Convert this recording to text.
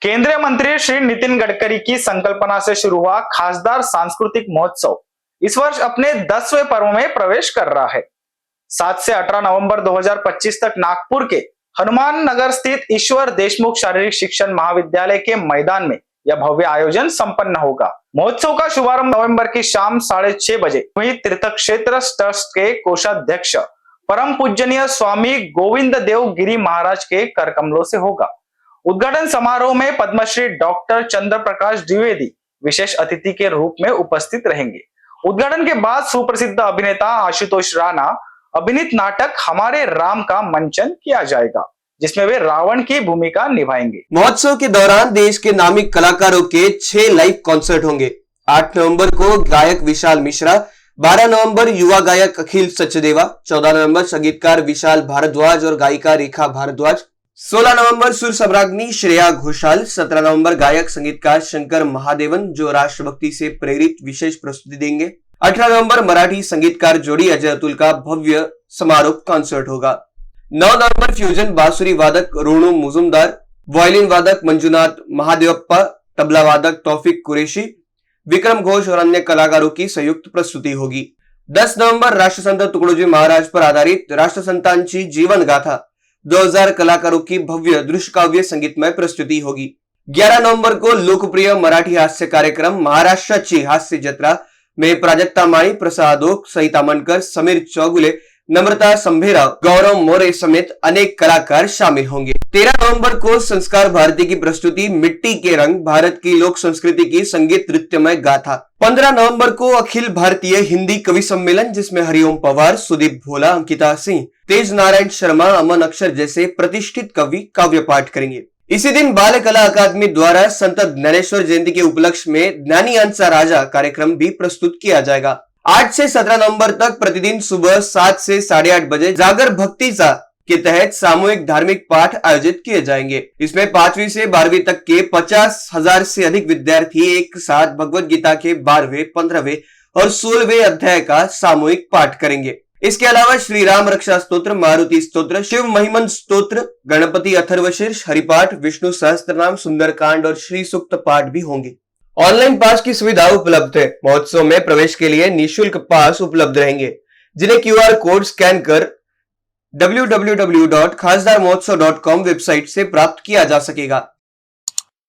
केंद्रीय मंत्री श्री नितिन गडकरी की संकल्पना से शुरू हुआ खासदार सांस्कृतिक महोत्सव इस वर्ष अपने 10वें पर्व में प्रवेश कर रहा है। 7 से 18 नवंबर 2025 तक नागपुर के हनुमान नगर स्थित ईश्वर देशमुख शारीरिक शिक्षण महाविद्यालय के मैदान में यह भव्य आयोजन संपन्न होगा। महोत्सव का शुभारंभ नवंबर की शाम 6:30 बजे वही तीर्थ क्षेत्र ट्रस्ट के कोषाध्यक्ष परम पूजनीय स्वामी गोविंद देव गिरी महाराज के कर कमलों से होगा। उद्घाटन समारोह में पद्मश्री डॉक्टर चंद्र प्रकाश द्विवेदी विशेष अतिथि के रूप में उपस्थित रहेंगे। उद्घाटन के बाद सुप्रसिद्ध अभिनेता आशुतोष राणा अभिनीत नाटक हमारे राम का मंचन किया जाएगा, जिसमें वे रावण की भूमिका निभाएंगे। महोत्सव के दौरान देश के नामी कलाकारों के 6 लाइव कॉन्सर्ट होंगे। 8 नवंबर को गायक विशाल मिश्रा, 12 नवंबर युवा गायक अखिल सचदेवा, 14 नवंबर संगीतकार विशाल भारद्वाज और गायिका रेखा भारद्वाज, 16 नवंबर सुर सम्राज्ञी श्रेया घोषाल, 17 नवंबर गायक संगीतकार शंकर महादेवन जो राष्ट्रभक्ति से प्रेरित विशेष प्रस्तुति देंगे। 18 नवंबर मराठी संगीतकार जोड़ी अजय अतुल का भव्य समारोह कॉन्सर्ट होगा। 9 नवंबर फ्यूजन बांसुरी वादक रोनू मुजुमदार, वायलिन वादक मंजुनाथ महादेवप्पा, तबला वादक तौफिक कुरैशी, विक्रम घोष और अन्य कलाकारों की संयुक्त प्रस्तुति होगी। 10 नवंबर राष्ट्रसंत तुकडोजी महाराज पर आधारित राष्ट्रसंतांची जीवन गाथा 2000 कलाकारों की भव्य दृश्य काव्य संगीतमय प्रस्तुति होगी। 11 नवंबर को लोकप्रिय मराठी हास्य कार्यक्रम महाराष्ट्राची हास्य जत्रा में प्राजक्ता माळी, प्रसाद ओक, सईता मनकर, समीर चौगुले, नम्रता संभेराव, गौरव मोरे समेत अनेक कलाकार शामिल होंगे। 13 नवंबर को संस्कार भारती की प्रस्तुति मिट्टी के रंग भारत की लोक संस्कृति की संगीत नृत्यमय गाथा। 15 नवंबर को अखिल भारतीय हिंदी कवि सम्मेलन, जिसमें हरिओम पवार, सुदीप भोला, अंकिता सिंह, तेज नारायण शर्मा, अमन अक्षर जैसे प्रतिष्ठित कवि काव्य पाठ करेंगे। इसी दिन बाल कला अकादमी द्वारा संत ज्ञानेश्वर जयंती के उपलक्ष्य में ज्ञानियांचा राजा कार्यक्रम भी प्रस्तुत किया जाएगा। 8 से 17 नवंबर तक प्रतिदिन सुबह 7 से 8:30 बजे जागर भक्तिचा के तहत सामूहिक धार्मिक पाठ आयोजित किए जाएंगे। इसमें 5वीं से 12वीं तक के 50,000 से अधिक विद्यार्थी एक साथ भगवत गीता के 12वें, 15वें और 16वें अध्याय का सामूहिक पाठ करेंगे। इसके अलावा श्री राम रक्षा स्तोत्र, मारुति स्तोत्र, शिव महिमन स्तोत्र, गणपति अथर्वशीर्ष, हरिपाठ, विष्णु सहस्त्रनाम, सुंदरकांड और श्री सूक्त पाठ भी होंगे। ऑनलाइन पास की सुविधा उपलब्ध है। महोत्सव में प्रवेश के लिए निःशुल्क पास उपलब्ध रहेंगे, जिन्हें QR कोड स्कैन कर www.khasdarmahotsav.com वेबसाइट से प्राप्त किया जा सकेगा।